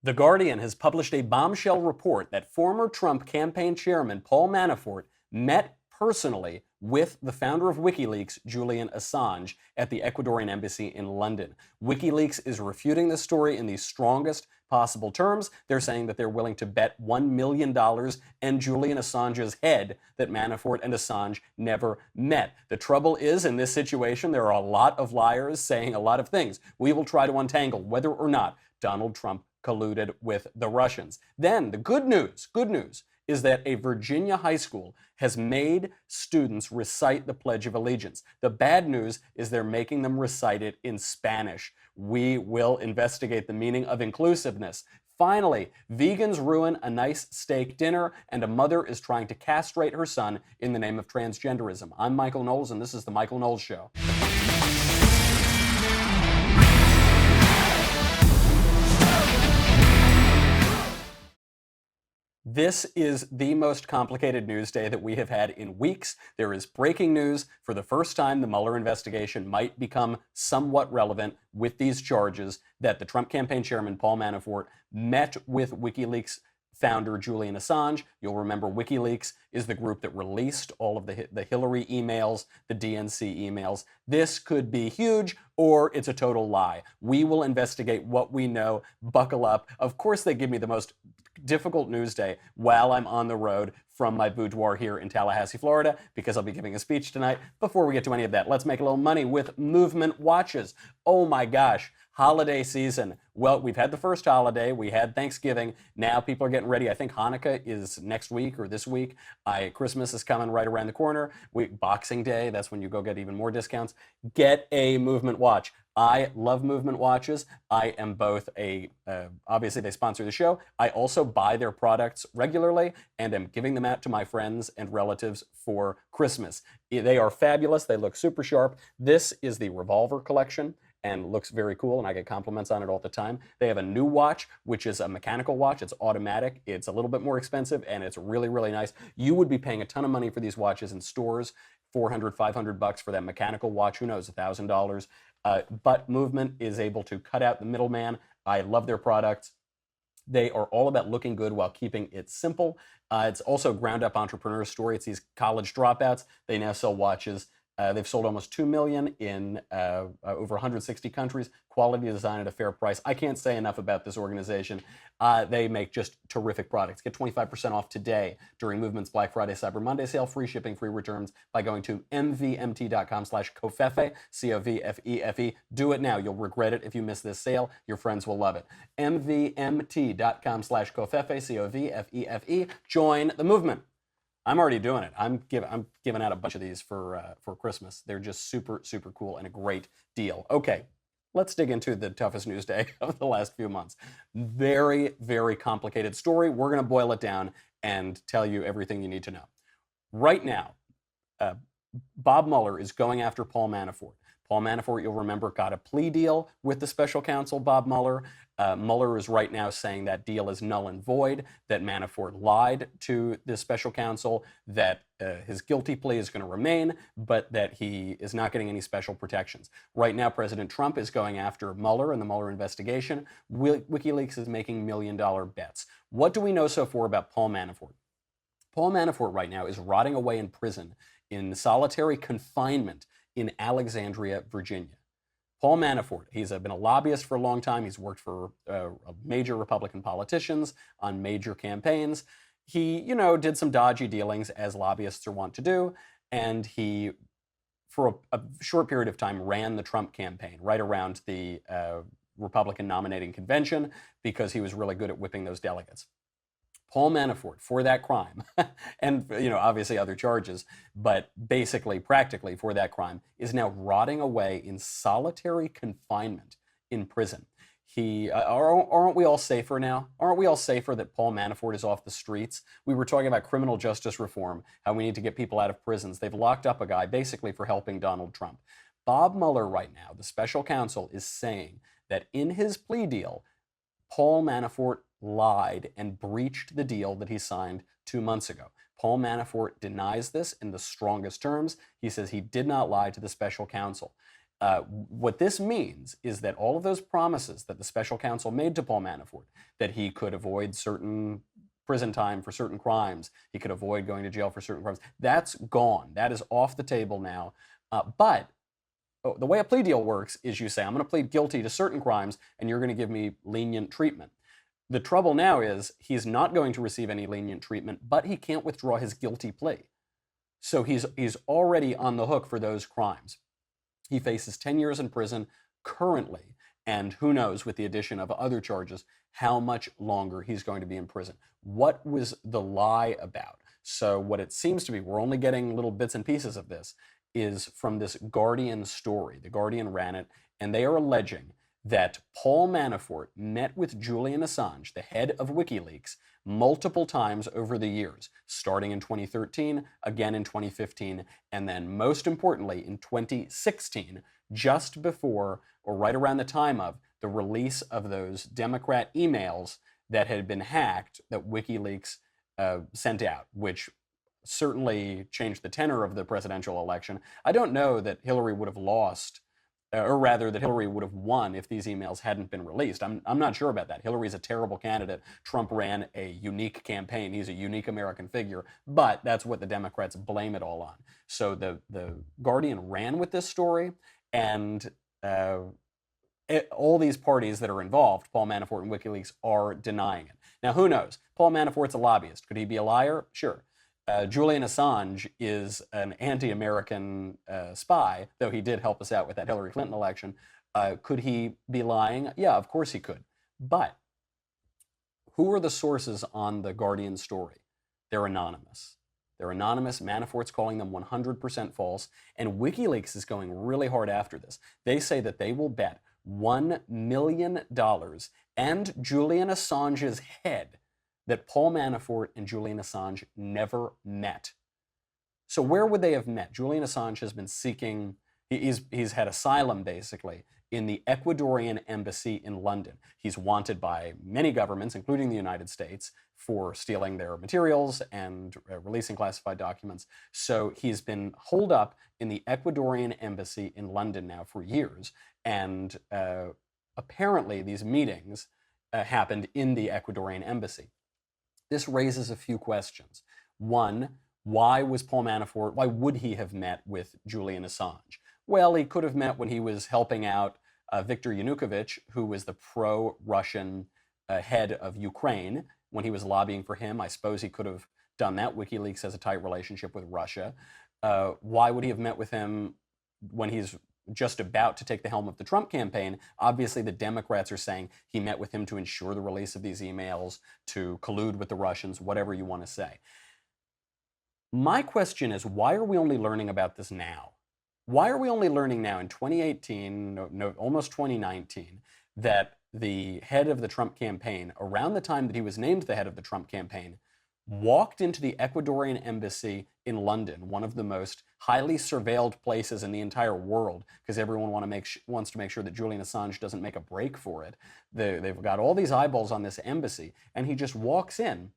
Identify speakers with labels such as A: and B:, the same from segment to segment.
A: The Guardian has published a bombshell report that former Trump campaign chairman Paul Manafort met personally with the founder of WikiLeaks, Julian Assange, at the Ecuadorian embassy in London. WikiLeaks is refuting this story in the strongest possible terms. They're saying that they're willing to bet $1 million and Julian Assange's head that Manafort and Assange never met. The trouble is, in this situation, there are a lot of liars saying a lot of things. We will try to untangle whether or not Donald Trump colluded with the Russians. Then the good news is that a Virginia high school has made students recite the Pledge of Allegiance. The bad news is they're making them recite it in Spanish. We will investigate the meaning of inclusiveness. Finally, vegans ruin a nice steak dinner, and a mother is trying to castrate her son in the name of transgenderism. I'm Michael Knowles, and this is The Michael Knowles Show. This is the most complicated news day that we have had in weeks. There is breaking news. For the first time, the Mueller investigation might become somewhat relevant with these charges that the Trump campaign chairman, Paul Manafort, met with WikiLeaks founder Julian Assange. You'll remember WikiLeaks is the group that released all of the Hillary emails, the DNC emails. This could be huge, or it's a total lie. We will investigate what we know. Buckle up. Of course, they give me the most difficult news day while I'm on the road from my boudoir here in Tallahassee, Florida, because I'll be giving a speech tonight. Before we get to any of that, let's make a little money with movement watches. Oh my gosh, holiday season. Well, we've had the first holiday, we had Thanksgiving, now people are getting ready. I think Hanukkah is next week or this week. Christmas is coming right around the corner. Boxing Day, that's when you go get even more discounts. Get a movement watch. I love movement watches. I am both obviously they sponsor the show. I also buy their products regularly and am giving them out to my friends and relatives for Christmas. They are fabulous. They look super sharp. This is the Revolver collection and looks very cool, and I get compliments on it all the time. They have a new watch, which is a mechanical watch. It's automatic. It's a little bit more expensive, and it's really, really nice. You would be paying a ton of money for these watches in stores, $400, $500 for that mechanical watch. Who knows, $1,000. But Movement is able to cut out the middleman. I love their products. They are all about looking good while keeping it simple. It's also a ground-up entrepreneur story. It's these college dropouts. They now sell watches. They've sold almost 2 million in over 160 countries. Quality design at a fair price. I can't say enough about this organization. They make just terrific products. Get 25% off today during Movement's Black Friday Cyber Monday sale. Free shipping, free returns by going to mvmt.com/covfefe, COVFEFE. Do it now. You'll regret it if you miss this sale. Your friends will love it. mvmt.com/covfefe, COVFEFE. Join the movement. I'm already doing it. I'm giving out a bunch of these for Christmas. They're just super, super cool and a great deal. Okay, let's dig into the toughest news day of the last few months. Very, very complicated story. We're going to boil it down and tell you everything you need to know. Right now, Bob Mueller is going after Paul Manafort. Paul Manafort, you'll remember, got a plea deal with the special counsel, Bob Mueller. Mueller is right now saying that deal is null and void, that Manafort lied to the special counsel, that his guilty plea is going to remain, but that he is not getting any special protections. Right now, President Trump is going after Mueller and the Mueller investigation. WikiLeaks is making million-dollar bets. What do we know so far about Paul Manafort? Paul Manafort right now is rotting away in prison in solitary confinement in Alexandria, Virginia. Paul Manafort, he's been a lobbyist for a long time. He's worked for major Republican politicians on major campaigns. He, did some dodgy dealings, as lobbyists are wont to do, and he, for a short period of time, ran the Trump campaign right around the Republican nominating convention because he was really good at whipping those delegates. Paul Manafort, for that crime, and obviously other charges, but basically, practically for that crime, is now rotting away in solitary confinement in prison. Aren't we all safer now? Aren't we all safer that Paul Manafort is off the streets? We were talking about criminal justice reform, how we need to get people out of prisons. They've locked up a guy basically for helping Donald Trump. Bob Mueller right now, the special counsel, is saying that in his plea deal, Paul Manafort lied and breached the deal that he signed 2 months ago. Paul Manafort denies this in the strongest terms. He says he did not lie to the special counsel. What this means is that all of those promises that the special counsel made to Paul Manafort, that he could avoid certain prison time for certain crimes, he could avoid going to jail for certain crimes, that's gone. That is off the table now. But the way a plea deal works is you say, I'm going to plead guilty to certain crimes, and you're going to give me lenient treatment. The trouble now is he's not going to receive any lenient treatment, but he can't withdraw his guilty plea. So he's already on the hook for those crimes. He faces 10 years in prison currently, and who knows, with the addition of other charges, how much longer he's going to be in prison. What was the lie about? So what it seems to be, we're only getting little bits and pieces of this, is from this Guardian story. The Guardian ran it, and they are alleging that Paul Manafort met with Julian Assange, the head of WikiLeaks, multiple times over the years, starting in 2013, again in 2015, and then most importantly in 2016, just before or right around the time of the release of those Democrat emails that had been hacked that WikiLeaks sent out, which certainly changed the tenor of the presidential election. I don't know that Hillary would have lost, or rather that Hillary would have won if these emails hadn't been released. I'm not sure about that. Hillary's a terrible candidate. Trump ran a unique campaign. He's a unique American figure, but that's what the Democrats blame it all on. So the Guardian ran with this story, and all these parties that are involved, Paul Manafort and WikiLeaks, are denying it. Now, who knows? Paul Manafort's a lobbyist. Could he be a liar? Sure. Julian Assange is an anti-American spy, though he did help us out with that Hillary Clinton election. Could he be lying? Yeah, of course he could. But who are the sources on the Guardian story? They're anonymous. They're anonymous. Manafort's calling them 100% false, and WikiLeaks is going really hard after this. They say that they will bet $1 million and Julian Assange's head that Paul Manafort and Julian Assange never met. So where would they have met? Julian Assange has been seeking, he's had asylum basically in the Ecuadorian embassy in London. He's wanted by many governments, including the United States, for stealing their materials and releasing classified documents. So he's been holed up in the Ecuadorian embassy in London now for years. And apparently these meetings happened in the Ecuadorian embassy. This raises a few questions. One, why would he have met with Julian Assange? Well, he could have met when he was helping out Viktor Yanukovych, who was the pro-Russian head of Ukraine, when he was lobbying for him. I suppose he could have done that. WikiLeaks has a tight relationship with Russia. Why would he have met with him when he's just about to take the helm of the Trump campaign? Obviously, the Democrats are saying he met with him to ensure the release of these emails, to collude with the Russians, whatever you want to say. My question is, why are we only learning about this now? Why are we only learning now in 2018, almost 2019, that the head of the Trump campaign, around the time that he was named the head of the Trump campaign, walked into the Ecuadorian embassy in London, one of the most highly surveilled places in the entire world, because everyone wants to make sure that Julian Assange doesn't make a break for it. They've got all these eyeballs on this embassy, and he just walks in,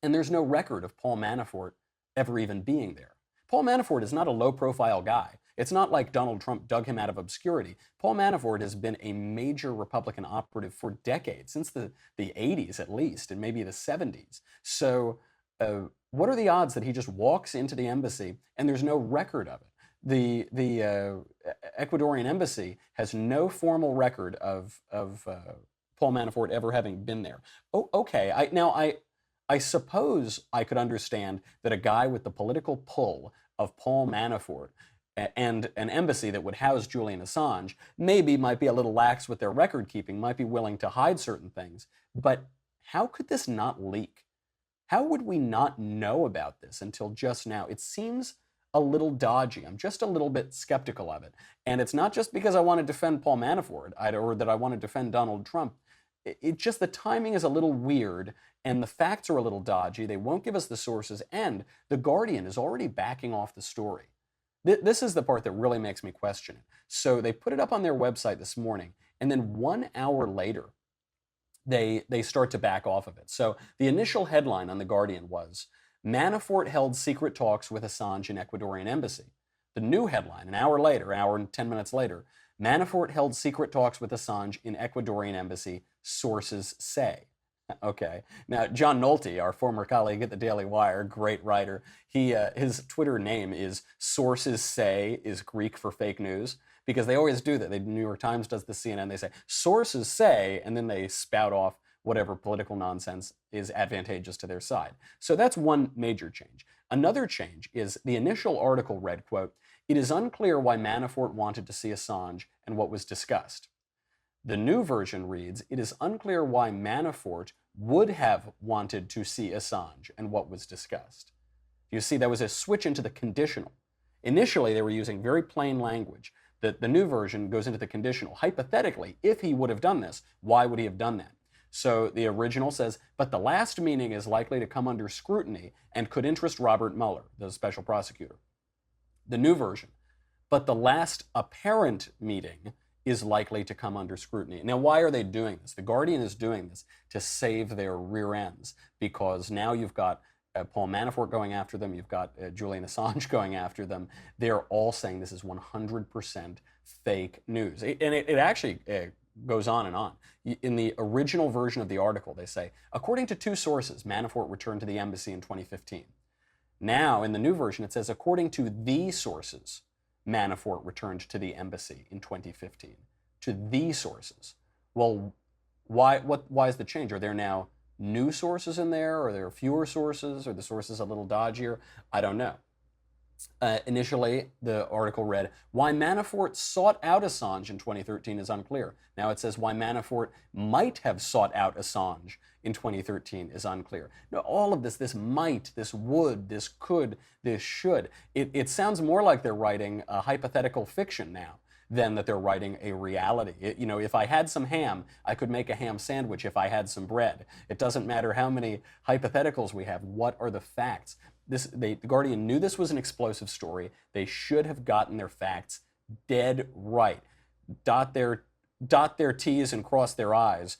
A: and there's no record of Paul Manafort ever even being there. Paul Manafort is not a low-profile guy. It's not like Donald Trump dug him out of obscurity. Paul Manafort has been a major Republican operative for decades, since the 80s at least, and maybe the 70s. So what are the odds that he just walks into the embassy and there's no record of it? The Ecuadorian embassy has no formal record of Paul Manafort ever having been there. Oh, okay. I suppose I could understand that a guy with the political pull of Paul Manafort and an embassy that would house Julian Assange maybe might be a little lax with their record keeping, might be willing to hide certain things. But how could this not leak? How would we not know about this until just now? It seems a little dodgy. I'm just a little bit skeptical of it. And it's not just because I want to defend Paul Manafort or that I want to defend Donald Trump. It just, the timing is a little weird and the facts are a little dodgy. They won't give us the sources, and The Guardian is already backing off the story. This is the part that really makes me question it. So they put it up on their website this morning, and then 1 hour later, they start to back off of it. So the initial headline on The Guardian was, Manafort held secret talks with Assange in Ecuadorian embassy. The new headline, an hour later, an hour and 10 minutes later, Manafort held secret talks with Assange in Ecuadorian embassy, sources say. Okay. Now, John Nolte, our former colleague at the Daily Wire, great writer, his Twitter name is Sources Say, is Greek for fake news, because they always do that. The New York Times does the CNN. They say, sources say, and then they spout off whatever political nonsense is advantageous to their side. So that's one major change. Another change is the initial article read, quote, "It is unclear why Manafort wanted to see Assange and what was discussed." The new version reads, "It is unclear why Manafort would have wanted to see Assange and what was discussed." You see, that was a switch into the conditional. Initially, they were using very plain language. The new version goes into the conditional. Hypothetically, if he would have done this, why would he have done that? So the original says, "But the last meeting is likely to come under scrutiny and could interest Robert Mueller, the special prosecutor." The new version, "But the last apparent meeting is likely to come under scrutiny." Now, why are they doing this? The Guardian is doing this to save their rear ends, because now you've got Paul Manafort going after them, you've got Julian Assange going after them. They're all saying this is 100% fake news. It actually goes on and on. In the original version of the article, they say, according to two sources, Manafort returned to the embassy in 2015. Now, in the new version, it says, according to the sources, Manafort returned to the embassy in 2015. To the sources. Well, why is the change? Are there now new sources in there? Are there fewer sources? Are the sources a little dodgier? I don't know. Initially, the article read, why Manafort sought out Assange in 2013 is unclear. Now it says why Manafort might have sought out Assange in 2013 is unclear. Now, all of this might, this would, this could, this should, it sounds more like they're writing a hypothetical fiction now than that they're writing a reality. If I had some ham, I could make a ham sandwich if I had some bread. It doesn't matter how many hypotheticals we have. What are the facts? The Guardian knew this was an explosive story. They should have gotten their facts dead right. Dot their T's and cross their I's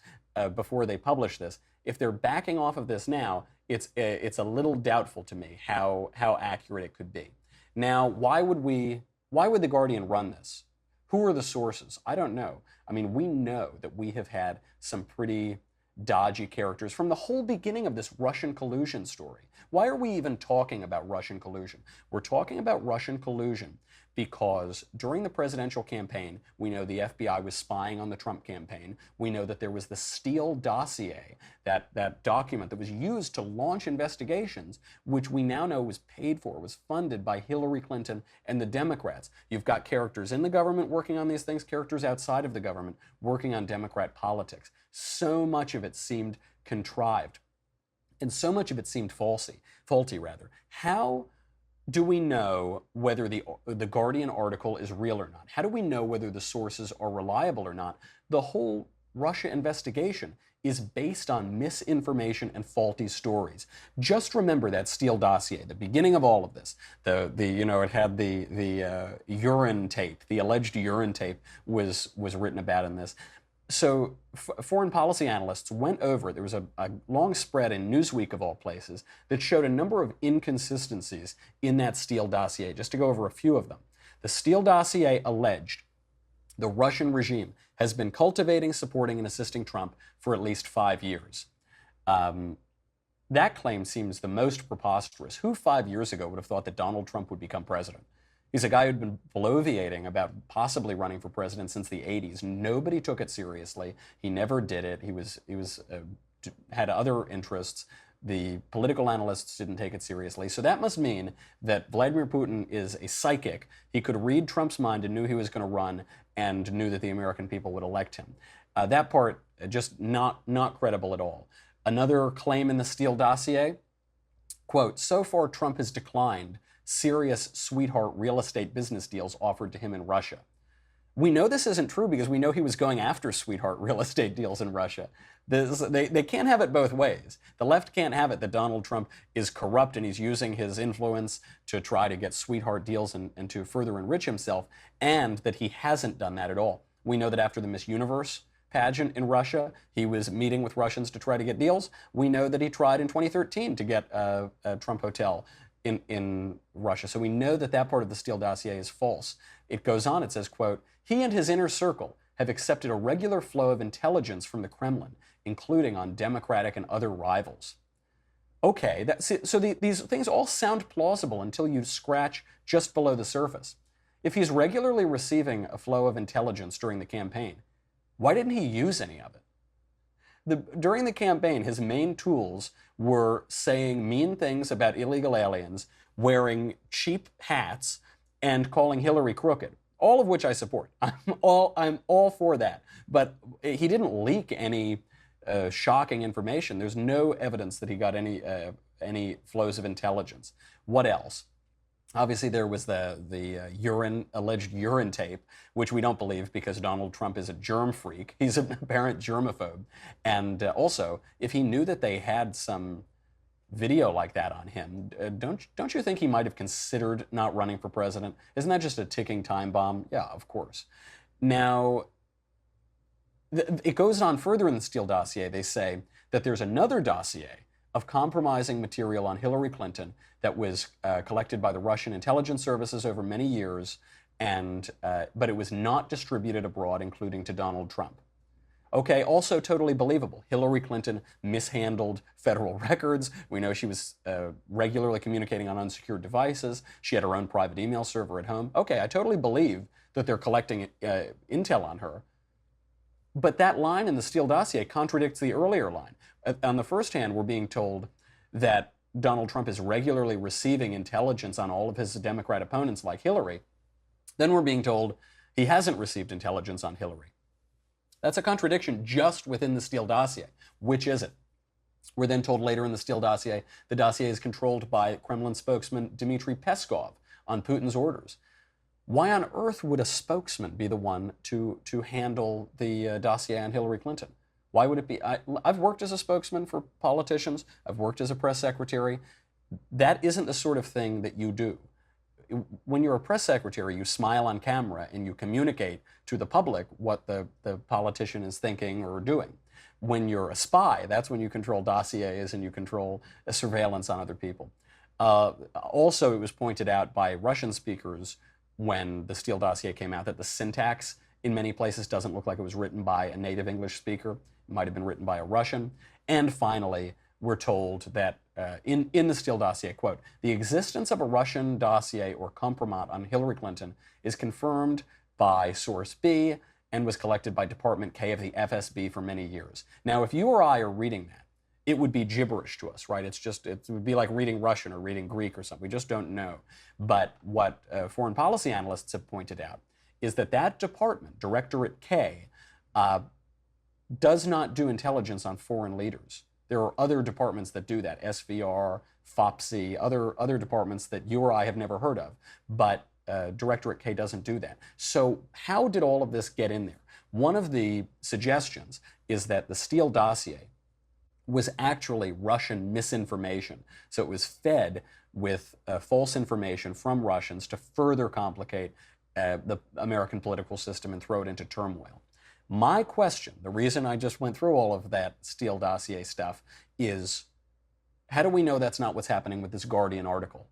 A: before they publish this. If they're backing off of this now, it's a little doubtful to me how accurate it could be. Now, why would the Guardian run this? Who are the sources? I don't know. I mean, we know that we have had some pretty dodgy characters from the whole beginning of this Russian collusion story. Why are we even talking about Russian collusion? We're talking about Russian collusion because during the presidential campaign, we know the FBI was spying on the Trump campaign. We know that there was the Steele dossier, that document that was used to launch investigations, which we now know was paid for, was funded by Hillary Clinton and the Democrats. You've got characters in the government working on these things, characters outside of the government working on Democrat politics. So much of it seemed contrived, and so much of it seemed faulty. How do we know whether the Guardian article is real or not? How do we know whether the sources are reliable or not? The whole Russia investigation is based on misinformation and faulty stories. Just remember that Steele dossier, the beginning of all of this. It had the urine tape, the alleged urine tape was written about in this. So foreign policy analysts went over it. There was a long spread in Newsweek, of all places, that showed a number of inconsistencies in that Steele dossier, just to go over a few of them. The Steele dossier alleged the Russian regime has been cultivating, supporting, and assisting Trump for at least 5 years. That claim seems the most preposterous. Who 5 years ago would have thought that Donald Trump would become president? He's a guy who'd been bloviating about possibly running for president since the 80s. Nobody took it seriously. He never did it. He had other interests. The political analysts didn't take it seriously. So that must mean that Vladimir Putin is a psychic. He could read Trump's mind and knew he was going to run and knew that the American people would elect him. That part, just not credible at all. Another claim in the Steele dossier, quote, so far Trump has declined serious sweetheart real estate business deals offered to him in Russia. We know this isn't true because we know he was going after sweetheart real estate deals in Russia. They can't have it both ways. The left can't have it that Donald Trump is corrupt and he's using his influence to try to get sweetheart deals and to further enrich himself, and that he hasn't done that at all. We know that after the Miss Universe pageant in Russia, he was meeting with Russians to try to get deals. We know that he tried in 2013 to get a Trump hotel in Russia. So we know that that part of the Steele dossier is false. It goes on, it says, quote, he and his inner circle have accepted a regular flow of intelligence from the Kremlin, including on Democratic and other rivals. Okay, these things all sound plausible until you scratch just below the surface. If he's regularly receiving a flow of intelligence during the campaign, why didn't he use any of it? During the campaign, his main tools were saying mean things about illegal aliens, wearing cheap hats, and calling Hillary crooked. All of which I support. I'm all for that. But he didn't leak any shocking information. There's no evidence that he got any flows of intelligence. What else? Obviously, there was the alleged urine tape, which we don't believe because Donald Trump is a germ freak. He's an apparent germaphobe. And also, if he knew that they had some video like that on him, don't you think he might have considered not running for president? Isn't that just a ticking time bomb? Yeah, of course. Now, it goes on further in the Steele dossier. They say that there's another dossier of compromising material on Hillary Clinton that was collected by the Russian intelligence services over many years, but it was not distributed abroad, including to Donald Trump. Okay, also totally believable. Hillary Clinton mishandled federal records. We know she was regularly communicating on unsecured devices. She had her own private email server at home. Okay, I totally believe that they're collecting intel on her. But that line in the Steele dossier contradicts the earlier line. On the first hand, we're being told that Donald Trump is regularly receiving intelligence on all of his Democrat opponents like Hillary. Then we're being told he hasn't received intelligence on Hillary. That's a contradiction just within the Steele dossier. Which is it? We're then told later in the Steele dossier, the dossier is controlled by Kremlin spokesman Dmitry Peskov on Putin's orders. Why on earth would a spokesman be the one to handle the dossier on Hillary Clinton? Why would it be? I've worked as a spokesman for politicians. I've worked as a press secretary. That isn't the sort of thing that you do. When you're a press secretary, you smile on camera and you communicate to the public what the politician is thinking or doing. When you're a spy, that's when you control dossiers and you control surveillance on other people. Also, it was pointed out by Russian speakers when the Steele dossier came out that the syntax in many places doesn't look like it was written by a native English speaker. It might have been written by a Russian. And finally, we're told that in the Steele dossier, quote, the existence of a Russian dossier or compromat on Hillary Clinton is confirmed by source B and was collected by Department K of the FSB for many years. Now, if you or I are reading that, it would be gibberish to us, right? It would be like reading Russian or reading Greek or something. We just don't know. But what foreign policy analysts have pointed out is that that department, Directorate K, does not do intelligence on foreign leaders. There are other departments that do that, SVR, FOPSI, other departments that you or I have never heard of, but Directorate K doesn't do that. So how did all of this get in there? One of the suggestions is that the Steele dossier was actually Russian misinformation. So it was fed with false information from Russians to further complicate the American political system and throw it into turmoil. My question, the reason I just went through all of that Steele dossier stuff, is how do we know that's not what's happening with this Guardian article?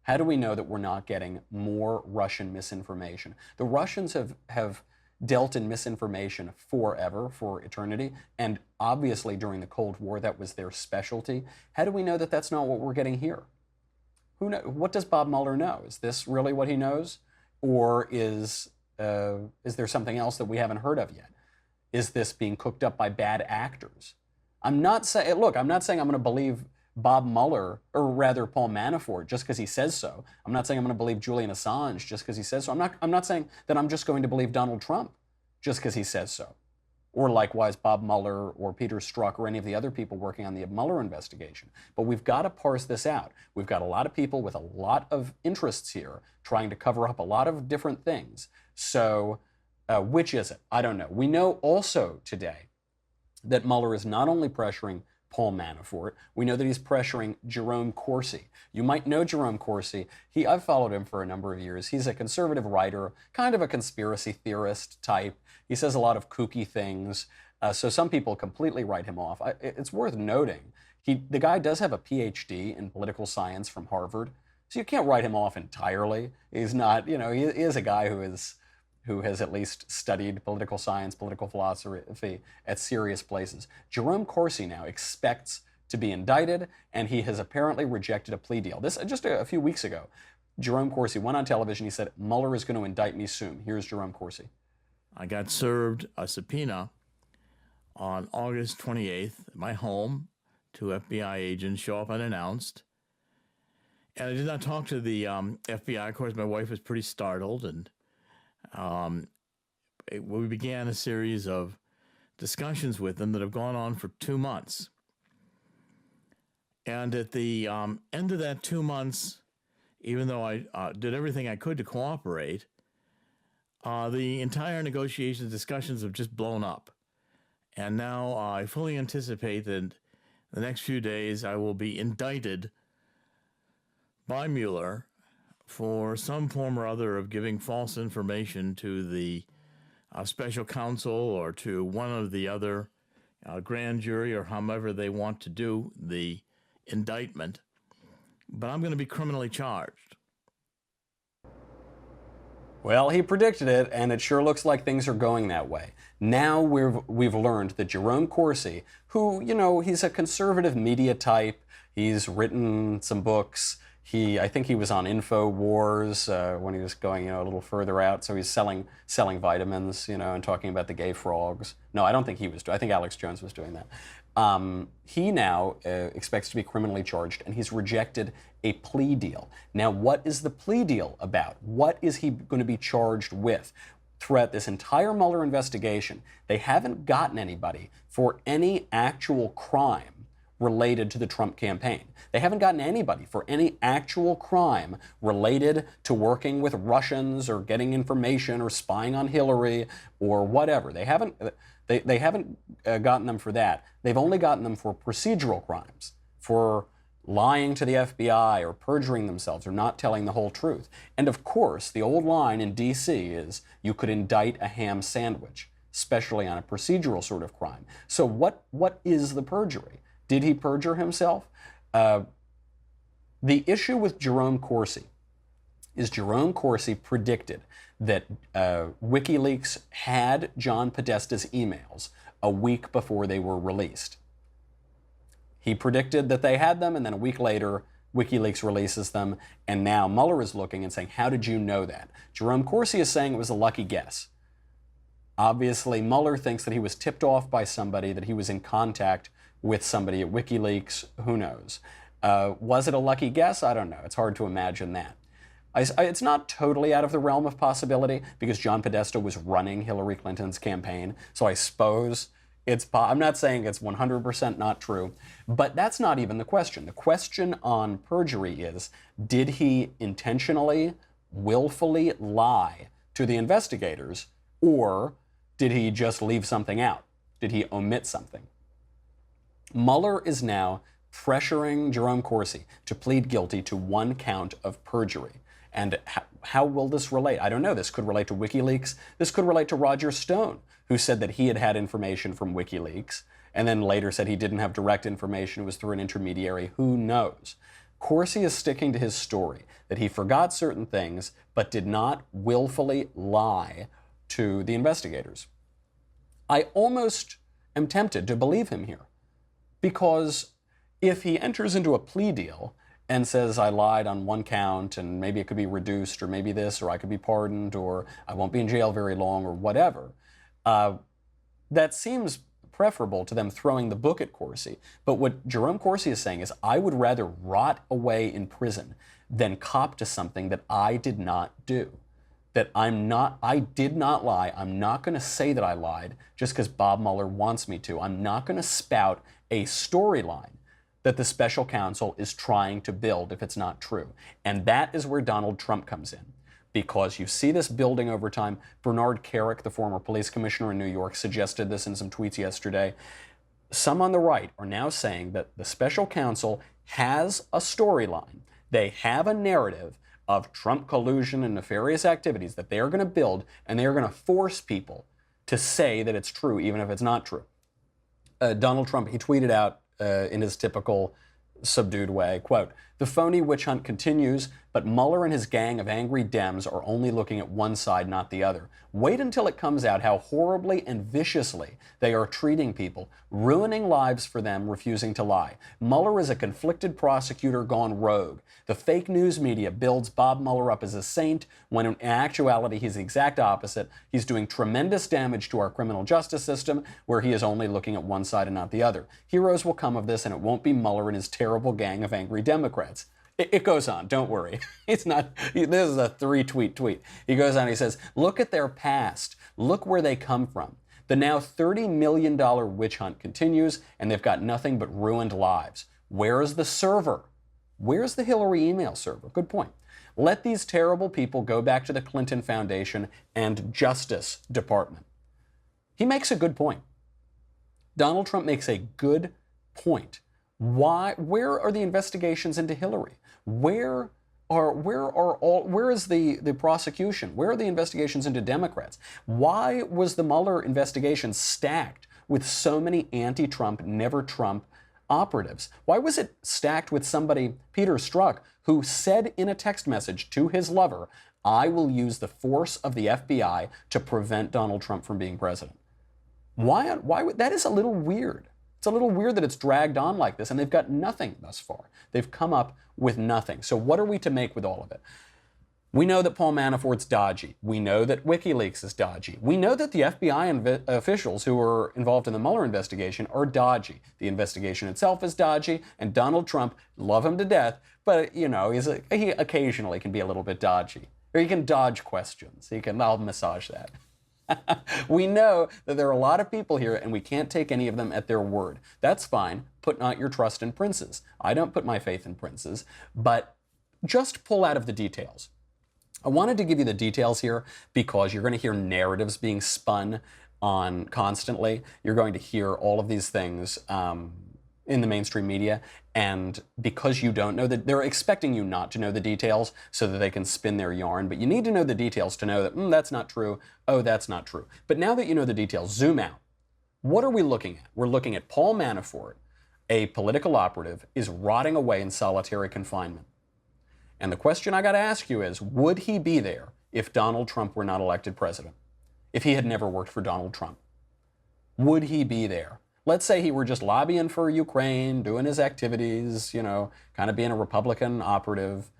A: How do we know that we're not getting more Russian misinformation? The Russians have dealt in misinformation forever, for eternity, and obviously during the Cold War that was their specialty. How do we know that that's not what we're getting here? Who knows? What does Bob Mueller know? Is this really what he knows? Or is there something else that we haven't heard of yet? Is this being cooked up by bad actors? I'm not saying I'm going to believe Bob Mueller, or rather Paul Manafort, just because he says so. I'm not saying I'm going to believe Julian Assange just because he says so. I'm not saying that I'm just going to believe Donald Trump just because he says so. Or likewise Bob Mueller or Peter Strzok or any of the other people working on the Mueller investigation. But we've got to parse this out. We've got a lot of people with a lot of interests here trying to cover up a lot of different things. So which is it? I don't know. We know also today that Mueller is not only pressuring Paul Manafort, we know that he's pressuring Jerome Corsi. You might know Jerome Corsi. I've followed him for a number of years. He's a conservative writer, kind of a conspiracy theorist type. He says a lot of kooky things. So some people completely write him off. It's worth noting, the guy does have a PhD in political science from Harvard. So you can't write him off entirely. He's not, you know, he is a guy who has at least studied political science, political philosophy at serious places. Jerome Corsi now expects to be indicted, and he has apparently rejected a plea deal. This just a few weeks ago, Jerome Corsi went on television. He said, Mueller is going to indict me soon. Here's Jerome Corsi.
B: I got served a subpoena on August 28th at my home. 2 FBI agents show up unannounced. And I did not talk to the FBI. Of course, my wife was pretty startled. And we began a series of discussions with them that have gone on for 2 months. And at the end of that 2 months, even though I did everything I could to cooperate, the entire negotiations, discussions have just blown up. And now I fully anticipate that the next few days I will be indicted by Mueller for some form or other of giving false information to the special counsel or to one of the other grand jury, or however they want to do the indictment. But I'm going to be criminally charged.
A: Well, he predicted it, and it sure looks like things are going that way. Now we've learned that Jerome Corsi, who, you know, he's a conservative media type, he's written some books. I think he was on InfoWars when he was going, you know, a little further out. So he's selling vitamins, you know, and talking about the gay frogs. No, I don't think he was. I think Alex Jones was doing that. He now expects to be criminally charged, and he's rejected a plea deal. Now, what is the plea deal about? What is he going to be charged with? Throughout this entire Mueller investigation, they haven't gotten anybody for any actual crime related to the Trump campaign. They haven't gotten anybody for any actual crime related to working with Russians or getting information or spying on Hillary or whatever. They haven't gotten them for that. They've only gotten them for procedural crimes, for lying to the FBI or perjuring themselves or not telling the whole truth. And of course, the old line in D.C. is you could indict a ham sandwich, especially on a procedural sort of crime. So what is the perjury? Did he perjure himself? The issue with Jerome Corsi is Jerome Corsi predicted that WikiLeaks had John Podesta's emails a week before they were released. He predicted that they had them, and then a week later, WikiLeaks releases them, and now Mueller is looking and saying, how did you know that? Jerome Corsi is saying it was a lucky guess. Obviously, Mueller thinks that he was tipped off by somebody, that he was in contact with somebody at WikiLeaks. Who knows? Was it a lucky guess? I don't know. It's hard to imagine that. It's not totally out of the realm of possibility because John Podesta was running Hillary Clinton's campaign. So I suppose I'm not saying it's 100% not true, but that's not even the question. The question on perjury is, did he intentionally, willfully lie to the investigators, or did he just leave something out? Did he omit something? Mueller is now pressuring Jerome Corsi to plead guilty to 1 count of perjury. And how will this relate? I don't know. This could relate to WikiLeaks. This could relate to Roger Stone, who said that he had had information from WikiLeaks, and then later said he didn't have direct information. It was through an intermediary. Who knows? Corsi is sticking to his story, that he forgot certain things, but did not willfully lie to the investigators. I almost am tempted to believe him here, because if he enters into a plea deal and says, I lied on 1 count, and maybe it could be reduced, or maybe this, or I could be pardoned, or I won't be in jail very long, or whatever, that seems preferable to them throwing the book at Corsi. But what Jerome Corsi is saying is, I would rather rot away in prison than cop to something that I did not do. That I did not lie. I'm not going to say that I lied just because Bob Mueller wants me to. I'm not going to spout a storyline that the special counsel is trying to build if it's not true. And that is where Donald Trump comes in. Because you see this building over time. Bernard Kerik, the former police commissioner in New York, suggested this in some tweets yesterday. Some on the right are now saying that the special counsel has a storyline. They have a narrative of Trump collusion and nefarious activities that they are going to build, and they are going to force people to say that it's true, even if it's not true. Donald Trump, he tweeted out in his typical subdued way, quote, The phony witch hunt continues, but Mueller and his gang of angry Dems are only looking at one side, not the other. Wait until it comes out how horribly and viciously they are treating people, ruining lives for them, refusing to lie. Mueller is a conflicted prosecutor gone rogue. The fake news media builds Bob Mueller up as a saint, when in actuality he's the exact opposite. He's doing tremendous damage to our criminal justice system, where he is only looking at one side and not the other. Heroes will come of this, and it won't be Mueller and his terrible gang of angry Democrats. It goes on, don't worry. This is a 3-tweet tweet. He goes on, he says, look at their past. Look where they come from. The now $30 million witch hunt continues, and they've got nothing but ruined lives. Where is the server? Where's the Hillary email server? Good point. Let these terrible people go back to the Clinton Foundation and Justice Department. He makes a good point. Donald Trump makes a good point. Where are the investigations into Hillary? Where is the prosecution? Where are the investigations into Democrats? Why was the Mueller investigation stacked with so many anti-Trump, never Trump operatives? Why was it stacked with somebody, Peter Strzok, who said in a text message to his lover, I will use the force of the FBI to prevent Donald Trump from being president? Why that is a little weird. It's a little weird that it's dragged on like this, and they've got nothing thus far. They've come up with nothing. So what are we to make with all of it? We know that Paul Manafort's dodgy. We know that WikiLeaks is dodgy. We know that the FBI officials who were involved in the Mueller investigation are dodgy. The investigation itself is dodgy, and Donald Trump, love him to death, but you know, he occasionally can be a little bit dodgy. Or he can dodge questions. I'll massage that. We know that there are a lot of people here, and we can't take any of them at their word. That's fine. Put not your trust in princes. I don't put my faith in princes, but just pull out of the details. I wanted to give you the details here because you're going to hear narratives being spun on constantly. You're going to hear all of these things in the mainstream media, and because you don't know that, they're expecting you not to know the details so that they can spin their yarn, but you need to know the details to know that, that's not true, oh, that's not true. But now that you know the details, zoom out. What are we looking at? We're looking at Paul Manafort, a political operative, is rotting away in solitary confinement. And the question I got to ask you is, would he be there if Donald Trump were not elected president? If he had never worked for Donald Trump? Would he be there? Let's say he were just lobbying for Ukraine, doing his activities, kind of being a Republican operative.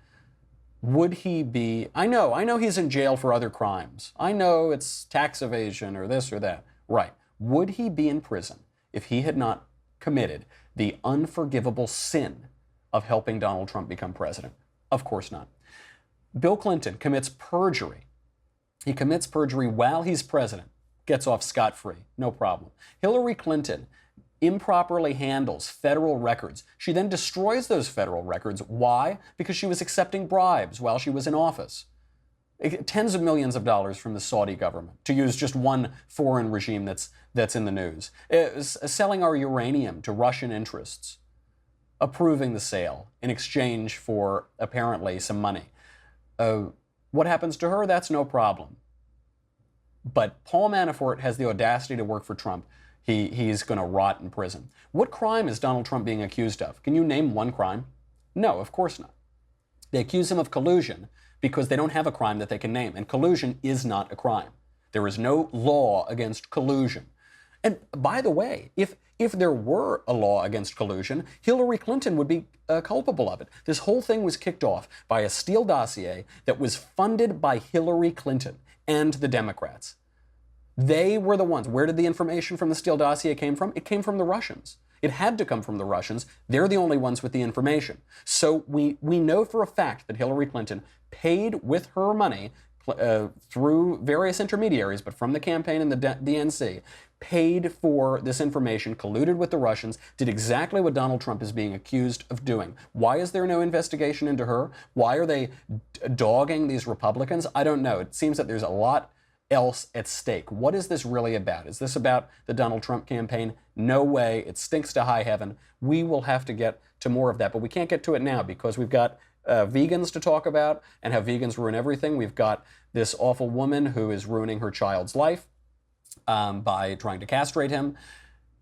A: Would he be, I know he's in jail for other crimes. I know it's tax evasion or this or that. Right. Would he be in prison if he had not committed the unforgivable sin of helping Donald Trump become president? Of course not. Bill Clinton commits perjury. He commits perjury while he's president. Gets off scot-free, no problem. Hillary Clinton improperly handles federal records. She then destroys those federal records. Why? Because she was accepting bribes while she was in office. Tens of millions of dollars from the Saudi government, to use just one foreign regime that's in the news. Selling our uranium to Russian interests. Approving the sale in exchange for, apparently, some money. What happens to her? That's no problem. But Paul Manafort has the audacity to work for Trump. He's going to rot in prison. What crime is Donald Trump being accused of? Can you name one crime? No, of course not. They accuse him of collusion because they don't have a crime that they can name. And collusion is not a crime. There is no law against collusion. And by the way, if there were a law against collusion, Hillary Clinton would be culpable of it. This whole thing was kicked off by a Steele dossier that was funded by Hillary Clinton and the Democrats. They were the ones. Where did the information from the Steele dossier came from? It came from the Russians. It had to come from the Russians. They're the only ones with the information. So we know for a fact that Hillary Clinton paid with her money through various intermediaries, but from the campaign and the DNC, paid for this information, colluded with the Russians, did exactly what Donald Trump is being accused of doing. Why is there no investigation into her? Why are they dogging these Republicans? I don't know. It seems that there's a lot else at stake. What is this really about? Is this about the Donald Trump campaign? No way. It stinks to high heaven. We will have to get to more of that, but we can't get to it now because we've got vegans to talk about and how vegans ruin everything. We've got this awful woman who is ruining her child's life by trying to castrate him.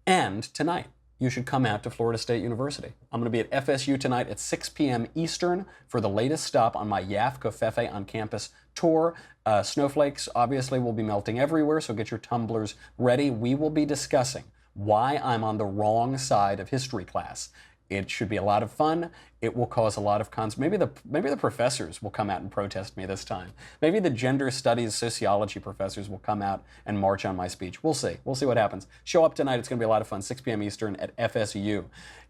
A: And tonight, you should come out to Florida State University. I'm going to be at FSU tonight at 6 p.m. Eastern for the latest stop on my Yaf Covfefe on campus tour. Snowflakes obviously will be melting everywhere, so get your tumblers ready. We will be discussing why I'm on the wrong side of history class. It should be a lot of fun. It will cause a lot of maybe the professors will come out and protest me this time. Maybe the gender studies sociology professors will come out and march on my speech. We'll see. We'll see what happens. Show up tonight. It's going to be a lot of fun. 6 p.m. Eastern at FSU.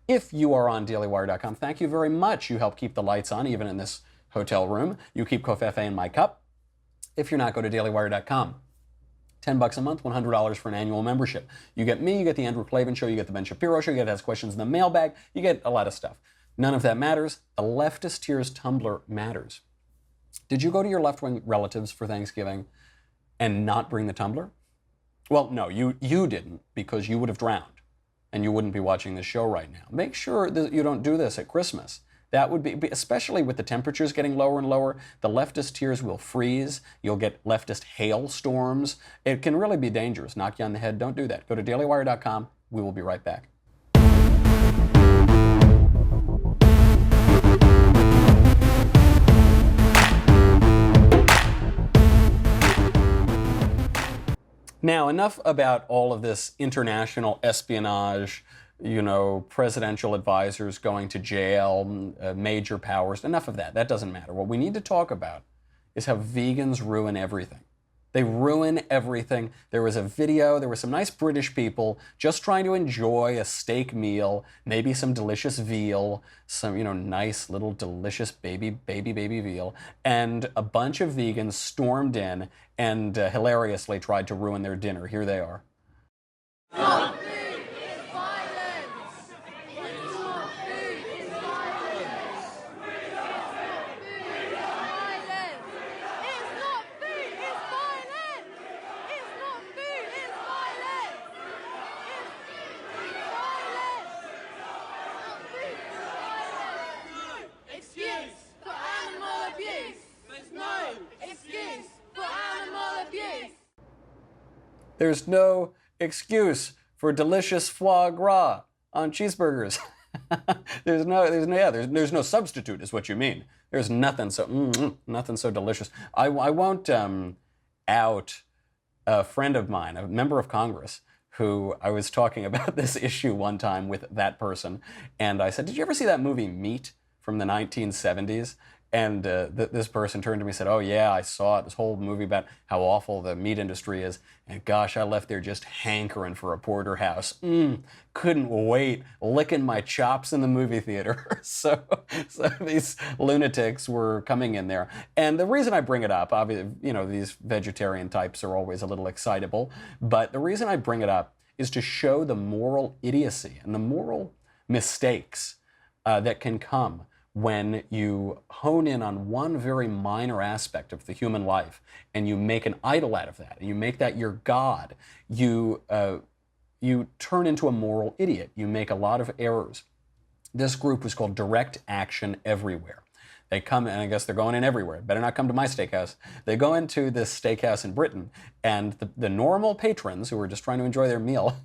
A: If you are on DailyWire.com, thank you very much. You help keep the lights on, even in this hotel room. You keep Covfefe in my cup. If you're not, go to DailyWire.com. $10 a month, $100 for an annual membership. You get me, you get the Andrew Klavan Show, you get the Ben Shapiro Show, you get Ask Questions in the Mailbag, you get a lot of stuff. None of that matters. The Leftist Tears Tumblr matters. Did you go to your left-wing relatives for Thanksgiving and not bring the tumbler? Well, no, you didn't, because you would have drowned and you wouldn't be watching this show right now. Make sure that you don't do this at Christmas. That would be, especially with the temperatures getting lower and lower, the leftist tears will freeze. You'll get leftist hailstorms. It can really be dangerous. Knock you on the head. Don't do that. Go to dailywire.com. We will be right back. Now, enough about all of this international espionage, presidential advisors going to jail, major powers. Enough of that. That doesn't matter. What we need to talk about is how vegans ruin everything. They ruin everything. There was a video, there were some nice British people just trying to enjoy a steak meal, maybe some delicious veal, some, nice little delicious baby veal, and a bunch of vegans stormed in and hilariously tried to ruin their dinner. Here they are. There's no excuse for delicious foie gras on cheeseburgers. there's no substitute, is what you mean. There's nothing so delicious. I won't out a friend of mine, a member of Congress, who I was talking about this issue one time with that person, and I said, "Did you ever see that movie Meat from the 1970s?" And this person turned to me and said, "Oh yeah, I saw it, this whole movie about how awful the meat industry is. And gosh, I left there just hankering for a porterhouse. Couldn't wait, licking my chops in the movie theater." so these lunatics were coming in there. And the reason I bring it up, obviously, these vegetarian types are always a little excitable. But the reason I bring it up is to show the moral idiocy and the moral mistakes that can come when you hone in on one very minor aspect of the human life and you make an idol out of that, and you make that your God, you turn into a moral idiot. You make a lot of errors. This group was called Direct Action Everywhere. They come, and I guess they're going in everywhere. Better not come to my steakhouse. They go into this steakhouse in Britain, and the normal patrons who were just trying to enjoy their meal,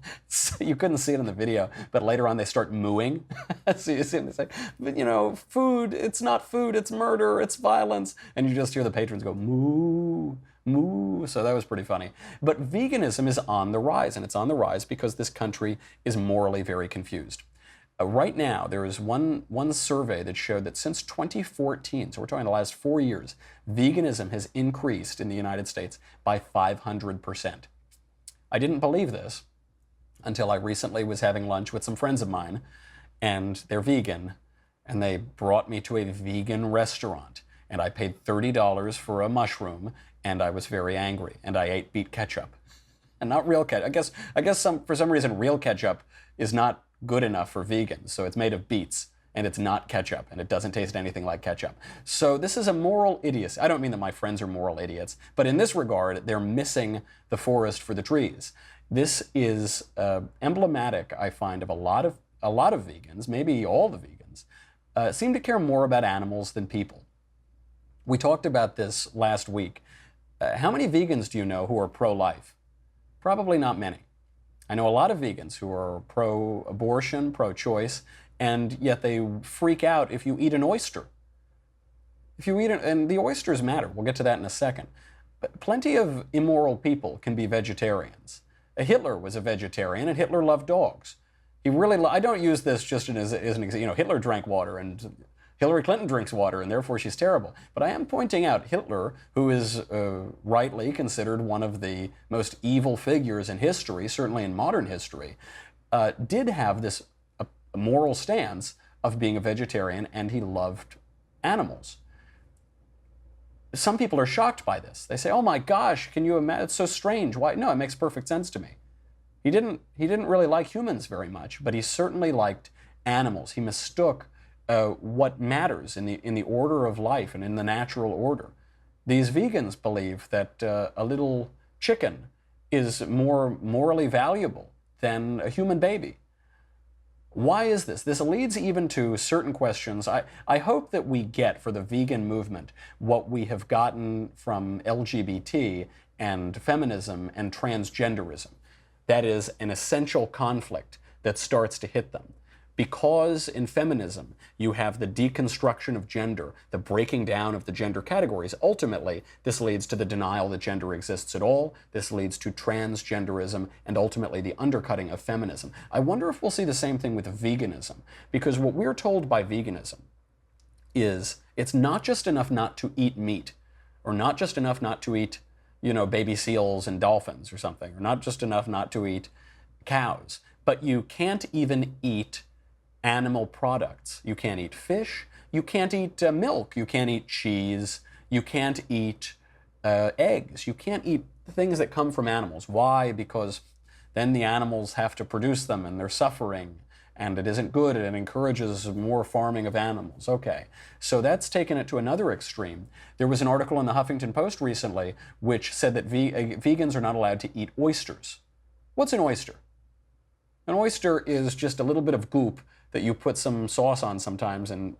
A: you couldn't see it in the video, but later on they start mooing. So you see them say, food, it's not food, it's murder, it's violence. And you just hear the patrons go, moo, moo. So that was pretty funny. But veganism is on the rise, and it's on the rise because this country is morally very confused. Right now, there is one survey that showed that since 2014, so we're talking the last 4 years, veganism has increased in the United States by 500%. I didn't believe this until I recently was having lunch with some friends of mine, and they're vegan, and they brought me to a vegan restaurant, and I paid $30 for a mushroom, and I was very angry, and I ate beet ketchup. And not real ketchup. I guess for some reason real ketchup is not good enough for vegans. So it's made of beets and it's not ketchup and it doesn't taste anything like ketchup. So this is a moral idiocy. I don't mean that my friends are moral idiots, but in this regard, they're missing the forest for the trees. This is emblematic, I find, of a lot of vegans, maybe all the vegans, seem to care more about animals than people. We talked about this last week. How many vegans do you know who are pro-life? Probably not many. I know a lot of vegans who are pro-abortion, pro-choice, and yet they freak out if you eat an oyster. If you eat it, and the oysters matter. We'll get to that in a second. But plenty of immoral people can be vegetarians. Hitler was a vegetarian, and Hitler loved dogs. He really. I don't use this just as an example. You know, Hitler drank water, and Hillary Clinton drinks water, and therefore she's terrible. But I am pointing out Hitler, who is rightly considered one of the most evil figures in history, certainly in modern history, did have this moral stance of being a vegetarian, and he loved animals. Some people are shocked by this. They say, "Oh my gosh, can you imagine? It's so strange. Why?" No, it makes perfect sense to me. He didn't really like humans very much, but he certainly liked animals. He mistook what matters in the order of life and in the natural order. These vegans believe that a little chicken is more morally valuable than a human baby. Why is this? This leads even to certain questions. I hope that we get for the vegan movement what we have gotten from LGBT and feminism and transgenderism. That is an essential conflict that starts to hit them. Because in feminism, you have the deconstruction of gender, the breaking down of the gender categories. Ultimately, this leads to the denial that gender exists at all. This leads to transgenderism and ultimately the undercutting of feminism. I wonder if we'll see the same thing with veganism, because what we're told by veganism is it's not just enough not to eat meat, or not just enough not to eat, baby seals and dolphins or something, or not just enough not to eat cows, but you can't even eat animal products. You can't eat fish, you can't eat milk, you can't eat cheese, you can't eat eggs, you can't eat things that come from animals. Why? Because then the animals have to produce them and they're suffering and it isn't good and it encourages more farming of animals. Okay, so that's taken it to another extreme. There was an article in the Huffington Post recently which said that vegans are not allowed to eat oysters. What's an oyster? An oyster is just a little bit of goop that you put some sauce on sometimes and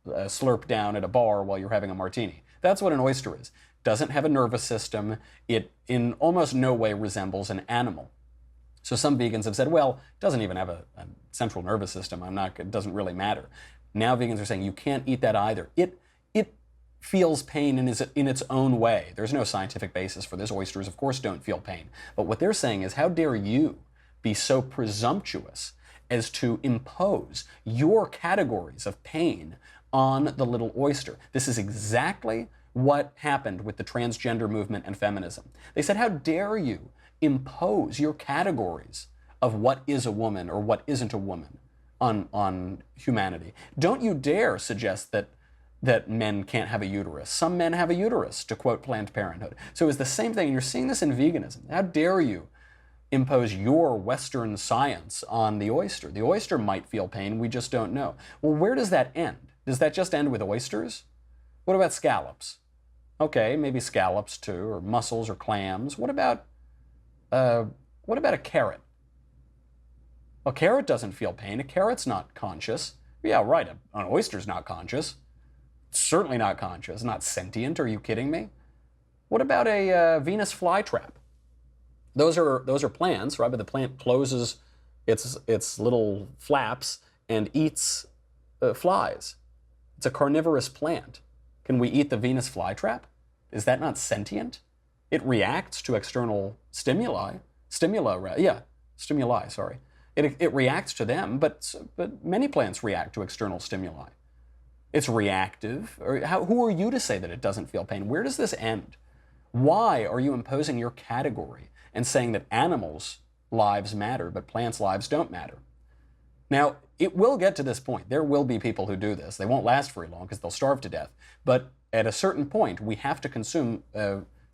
A: slurp down at a bar while you're having a martini. That's what an oyster is. Doesn't have a nervous system. It in almost no way resembles an animal. So some vegans have said, well, it doesn't even have a central nervous system. It doesn't really matter. Now vegans are saying you can't eat that either. It feels pain in its own way. There's no scientific basis for this. Oysters, of course, don't feel pain. But what they're saying is, how dare you be so presumptuous as to impose your categories of pain on the little oyster. This is exactly what happened with the transgender movement and feminism. They said, how dare you impose your categories of what is a woman or what isn't a woman on humanity. Don't you dare suggest that men can't have a uterus. Some men have a uterus, to quote Planned Parenthood. So it's the same thing, and you're seeing this in veganism. How dare you impose your Western science on the oyster? The oyster might feel pain, we just don't know. Well, where does that end? Does that just end with oysters? What about scallops? Okay, maybe scallops too, or mussels or clams. What about a carrot? A carrot doesn't feel pain. A carrot's not conscious. Yeah, right, an oyster's not conscious. It's certainly not conscious, not sentient. Are you kidding me? What about a Venus flytrap? Those are plants, right? But the plant closes its little flaps and eats flies. It's a carnivorous plant. Can we eat the Venus flytrap? Is that not sentient? It reacts to external stimuli. Stimuli, sorry. It reacts to them, but many plants react to external stimuli. It's reactive. Who are you to say that it doesn't feel pain? Where does this end? Why are you imposing your category and saying that animals' lives matter, but plants' lives don't matter? Now, it will get to this point. There will be people who do this. They won't last very long because they'll starve to death. But at a certain point, we have to consume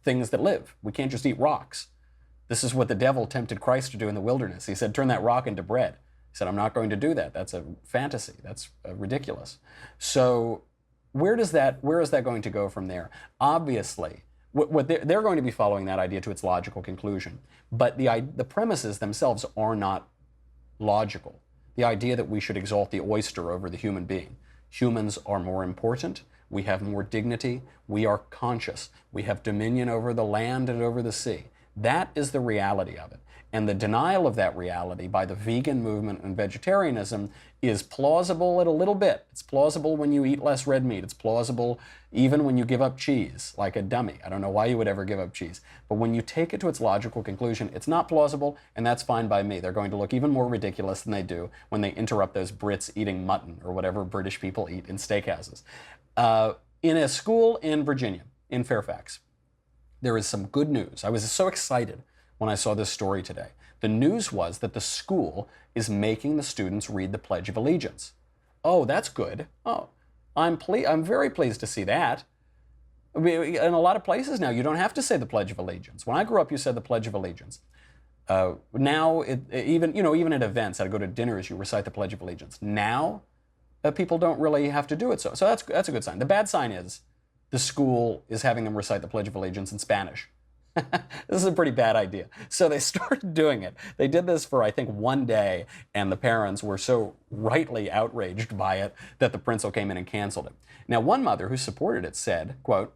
A: things that live. We can't just eat rocks. This is what the devil tempted Christ to do in the wilderness. He said, turn that rock into bread. He said, I'm not going to do that. That's a fantasy. That's ridiculous. So where is that going to go from there? Obviously, what they're going to be following that idea to its logical conclusion. But the premises themselves are not logical. The idea that we should exalt the oyster over the human being. Humans are more important. We have more dignity. We are conscious. We have dominion over the land and over the sea. That is the reality of it. And the denial of that reality by the vegan movement and vegetarianism is plausible at a little bit. It's plausible when you eat less red meat. It's plausible even when you give up cheese, like a dummy. I don't know why you would ever give up cheese. But when you take it to its logical conclusion, it's not plausible, and that's fine by me. They're going to look even more ridiculous than they do when they interrupt those Brits eating mutton or whatever British people eat in steakhouses. In a school in Virginia, in Fairfax, there is some good news. I was so excited when I saw this story today. The news was that the school is making the students read the Pledge of Allegiance. Oh, that's good. Oh, I'm very pleased to see that. I mean, in a lot of places now, you don't have to say the Pledge of Allegiance. When I grew up, you said the Pledge of Allegiance. Now, even at events, I'd go to dinners, you recite the Pledge of Allegiance. Now, people don't really have to do it. So that's a good sign. The bad sign is the school is having them recite the Pledge of Allegiance in Spanish. This is a pretty bad idea. So they started doing it. They did this for, I think, one day, and the parents were so rightly outraged by it that the principal came in and canceled it. Now, one mother who supported it said, quote,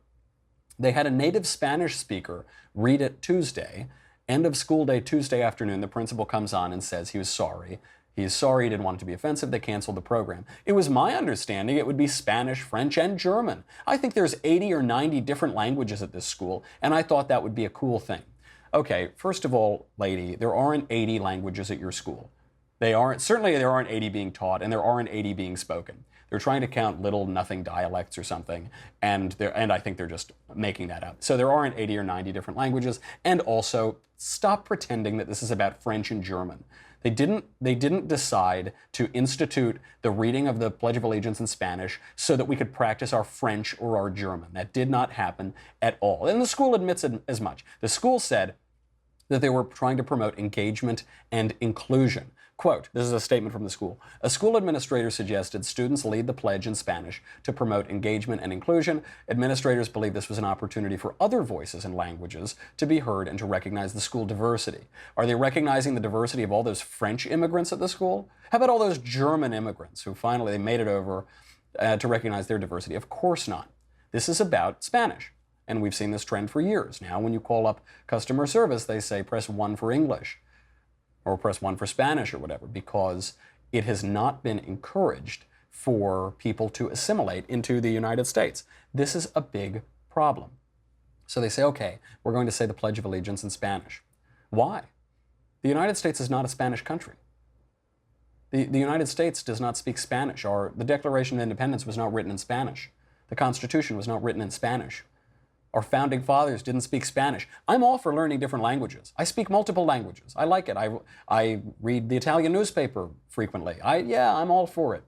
A: they had a native Spanish speaker read it Tuesday. End of school day Tuesday afternoon, the principal comes on and says he was sorry. He's sorry, he didn't want it to be offensive. They canceled the program. It was my understanding it would be Spanish, French, and German. I think there's 80 or 90 different languages at this school, and I thought that would be a cool thing. Okay, first of all, lady, there aren't 80 languages at your school. Certainly there aren't 80 being taught, and there aren't 80 being spoken. They're trying to count little nothing dialects or something, and I think they're just making that up. So there aren't 80 or 90 different languages, and also stop pretending that this is about French and German. They didn't decide to institute the reading of the Pledge of Allegiance in Spanish so that we could practice our French or our German. That did not happen at all. And the school admits it as much. The school said that they were trying to promote engagement and inclusion. Quote, this is a statement from the school. A school administrator suggested students lead the pledge in Spanish to promote engagement and inclusion. Administrators believe this was an opportunity for other voices and languages to be heard and to recognize the school diversity. Are they recognizing the diversity of all those French immigrants at the school? How about all those German immigrants who finally they made it over to recognize their diversity? Of course not. This is about Spanish. And we've seen this trend for years. Now, when you call up customer service, they say press 1 for English, or press 1 for Spanish or whatever, because it has not been encouraged for people to assimilate into the United States. This is a big problem. So they say, okay, we're going to say the Pledge of Allegiance in Spanish. Why? The United States is not a Spanish country. The United States does not speak Spanish, or the Declaration of Independence was not written in Spanish. The Constitution was not written in Spanish. Our founding fathers didn't speak Spanish. I'm all for learning different languages. I speak multiple languages. I like it. I read the Italian newspaper frequently. I'm all for it.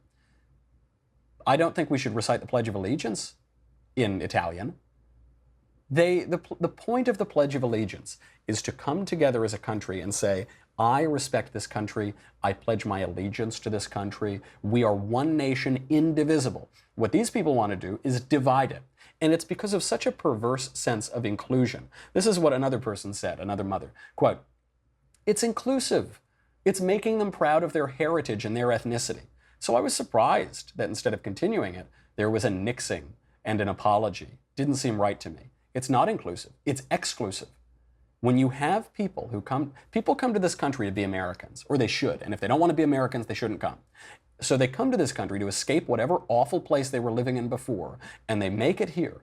A: I don't think we should recite the Pledge of Allegiance in Italian. The point of the Pledge of Allegiance is to come together as a country and say, I respect this country. I pledge my allegiance to this country. We are one nation, indivisible. What these people want to do is divide it. And it's because of such a perverse sense of inclusion. This is what another person said, another mother. Quote, it's inclusive. It's making them proud of their heritage and their ethnicity. So I was surprised that instead of continuing it, there was a nixing and an apology. Didn't seem right to me. It's not inclusive. It's exclusive. When you have people come to this country to be Americans, or they should, and if they don't want to be Americans, they shouldn't come. So they come to this country to escape whatever awful place they were living in before, and they make it here.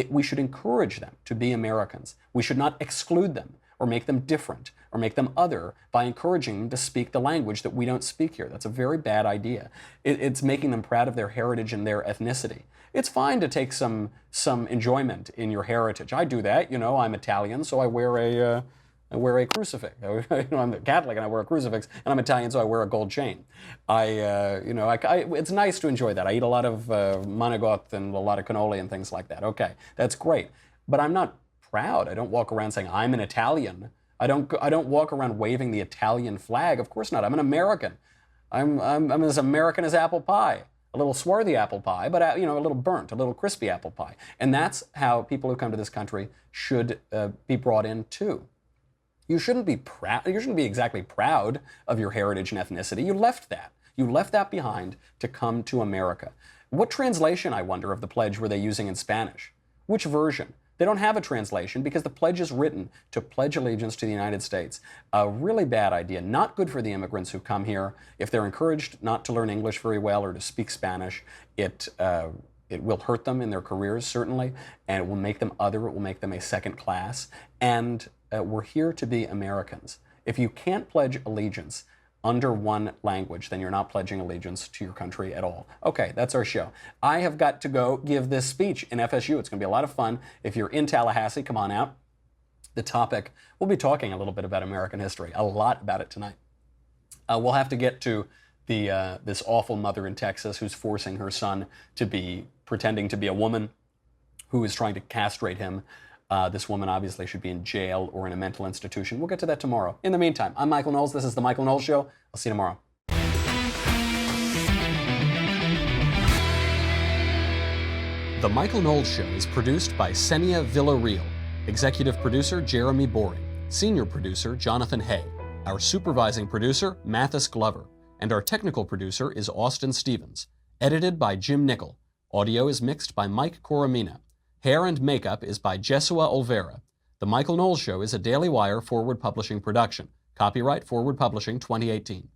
A: We should encourage them to be Americans. We should not exclude them or make them different or make them other by encouraging them to speak the language that we don't speak here. That's a very bad idea. It's making them proud of their heritage and their ethnicity. It's fine to take some enjoyment in your heritage. I do that. You know, I'm Italian, so I wear a crucifix. I'm a Catholic and I wear a crucifix, and I'm Italian, so I wear a gold chain. It's nice to enjoy that. I eat a lot of manigot and a lot of cannoli and things like that. Okay, that's great. But I'm not proud. I don't walk around saying I'm an Italian. I don't walk around waving the Italian flag. Of course not. I'm an American. I'm as American as apple pie. A little swarthy apple pie, but a little burnt, a little crispy apple pie. And that's how people who come to this country should be brought in too. You shouldn't be proud. You shouldn't be exactly proud of your heritage and ethnicity. You left that. You left that behind to come to America. What translation, I wonder, of the pledge were they using in Spanish? Which version? They don't have a translation because the pledge is written to pledge allegiance to the United States. A really bad idea, not good for the immigrants who come here. If they're encouraged not to learn English very well or to speak Spanish, it will hurt them in their careers, certainly, and it will make them other. It will make them a second class. And we're here to be Americans. If you can't pledge allegiance under one language, then you're not pledging allegiance to your country at all. Okay, that's our show. I have got to go give this speech in FSU. It's going to be a lot of fun. If you're in Tallahassee, come on out. The topic, we'll be talking a little bit about American history, a lot about it tonight. We'll have to get to this awful mother in Texas who's forcing her son to be pretending to be a woman who is trying to castrate him. This woman obviously should be in jail or in a mental institution. We'll get to that tomorrow. In the meantime, I'm Michael Knowles. This is The Michael Knowles Show. I'll see you tomorrow. The Michael Knowles Show is produced by Senia Villarreal. Executive producer, Jeremy Boring. Senior producer, Jonathan Hay. Our supervising producer, Mathis Glover. And our technical producer is Austin Stevens. Edited by Jim Nickel. Audio is mixed by Mike Coromina. Hair and makeup is by Jesua Olvera. The Michael Knowles Show is a Daily Wire Forward Publishing production. Copyright Forward Publishing 2018.